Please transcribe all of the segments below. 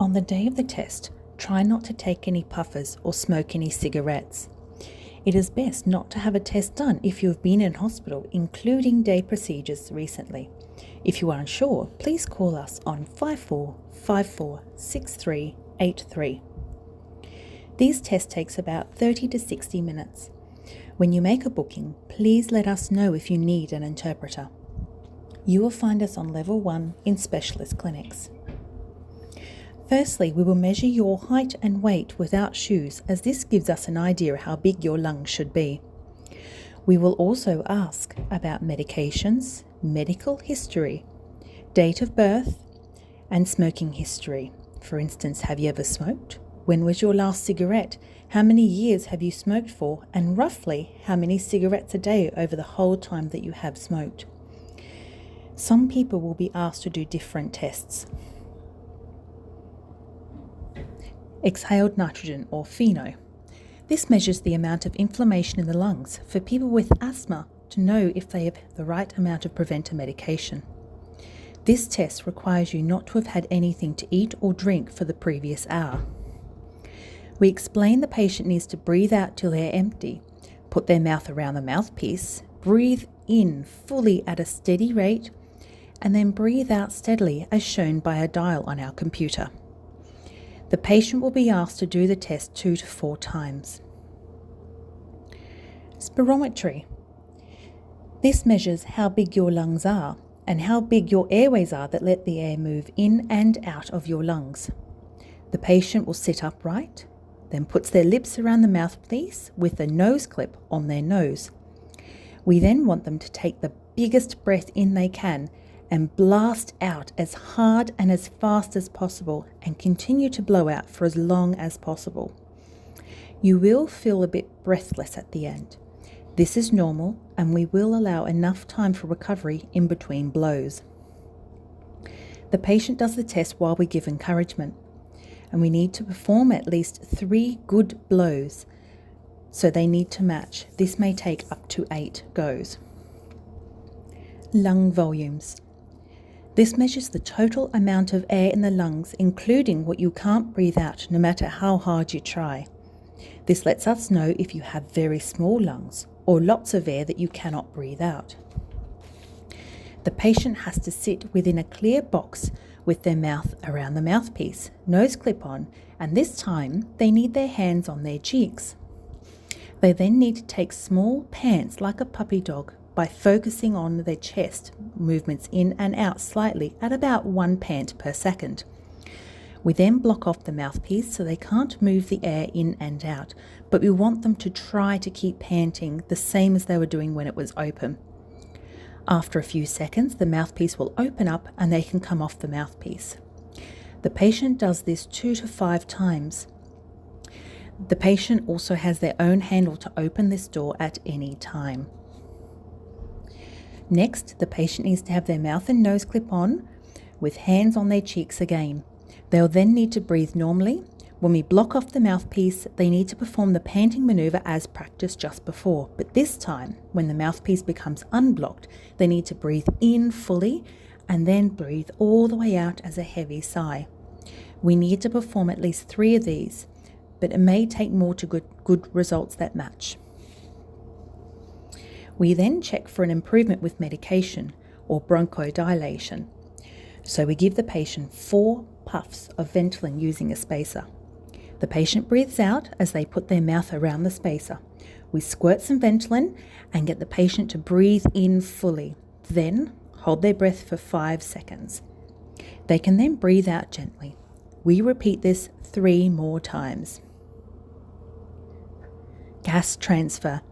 On the day of the test, try not to take any puffers or smoke any cigarettes. It is best not to have a test done if you have been in hospital, including day procedures recently. If you are unsure, please call us on 54546383. These tests takes about 30 to 60 minutes. When you make a booking, please let us know if you need an interpreter. You will find us on level 1 in specialist clinics. Firstly, we will measure your height and weight without shoes, as this gives us an idea how big your lungs should be. We will also ask about medications, medical history, date of birth, and smoking history. For instance, have you ever smoked? When was your last cigarette? How many years have you smoked for? And roughly, how many cigarettes a day over the whole time that you have smoked? Some people will be asked to do different tests. Exhaled nitrogen, or FeNO. This measures the amount of inflammation in the lungs for people with asthma to know if they have the right amount of preventer medication. This test requires you not to have had anything to eat or drink for the previous hour. We explain the patient needs to breathe out till they're empty, put their mouth around the mouthpiece, breathe in fully at a steady rate, and then breathe out steadily as shown by a dial on our computer. The patient will be asked to do the test 2 to 4 times. Spirometry. This measures how big your lungs are and how big your airways are that let the air move in and out of your lungs. The patient will sit upright, then puts their lips around the mouthpiece with a nose clip on their nose. We then want them to take the biggest breath in they can and blast out as hard and as fast as possible and continue to blow out for as long as possible. You will feel a bit breathless at the end. This is normal, and we will allow enough time for recovery in between blows. The patient does the test while we give encouragement, and we need to perform at least 3 good blows, so they need to match. This may take up to 8 goes. Lung volumes. This measures the total amount of air in the lungs, including what you can't breathe out no matter how hard you try. This lets us know if you have very small lungs or lots of air that you cannot breathe out. The patient has to sit within a clear box with their mouth around the mouthpiece, nose clip on, and this time they need their hands on their cheeks. They then need to take small pants like a puppy dog by focusing on their chest movements in and out slightly at about 1 pant per second. We then block off the mouthpiece so they can't move the air in and out, but we want them to try to keep panting the same as they were doing when it was open. After a few seconds, the mouthpiece will open up and they can come off the mouthpiece. The patient does this 2 to 5 times. The patient also has their own handle to open this door at any time. Next, the patient needs to have their mouth and nose clip on with hands on their cheeks again. They'll then need to breathe normally. When we block off the mouthpiece, they need to perform the panting maneuver as practiced just before. But this time, when the mouthpiece becomes unblocked, they need to breathe in fully and then breathe all the way out as a heavy sigh. We need to perform at least 3 of these, but it may take more to good results that match. We then check for an improvement with medication or bronchodilation. So we give the patient 4 puffs of Ventolin using a spacer. The patient breathes out as they put their mouth around the spacer. We squirt some Ventolin and get the patient to breathe in fully. Then hold their breath for 5 seconds. They can then breathe out gently. We repeat this 3 more times. Gas transfer.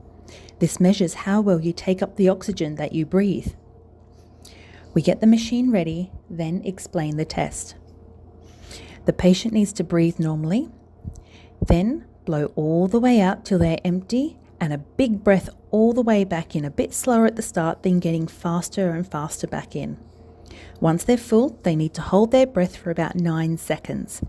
This measures how well you take up the oxygen that you breathe. We get the machine ready, then explain the test. The patient needs to breathe normally, then blow all the way out till they're empty, and a big breath all the way back in, a bit slower at the start, then getting faster and faster back in. Once they're full, they need to hold their breath for about 9 seconds.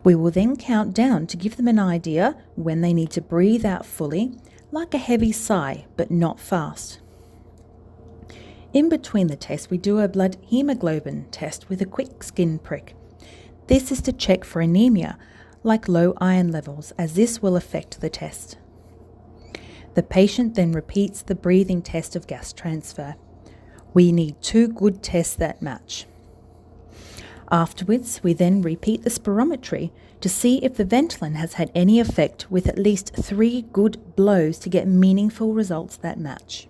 We will then count down to give them an idea when they need to breathe out fully, like a heavy sigh, but not fast. In between the tests, we do a blood hemoglobin test with a quick skin prick. This is to check for anemia, like low iron levels, as this will affect the test. The patient then repeats the breathing test of gas transfer. We need 2 good tests that match. Afterwards, we then repeat the spirometry to see if the Ventolin has had any effect, with at least 3 good blows to get meaningful results that match.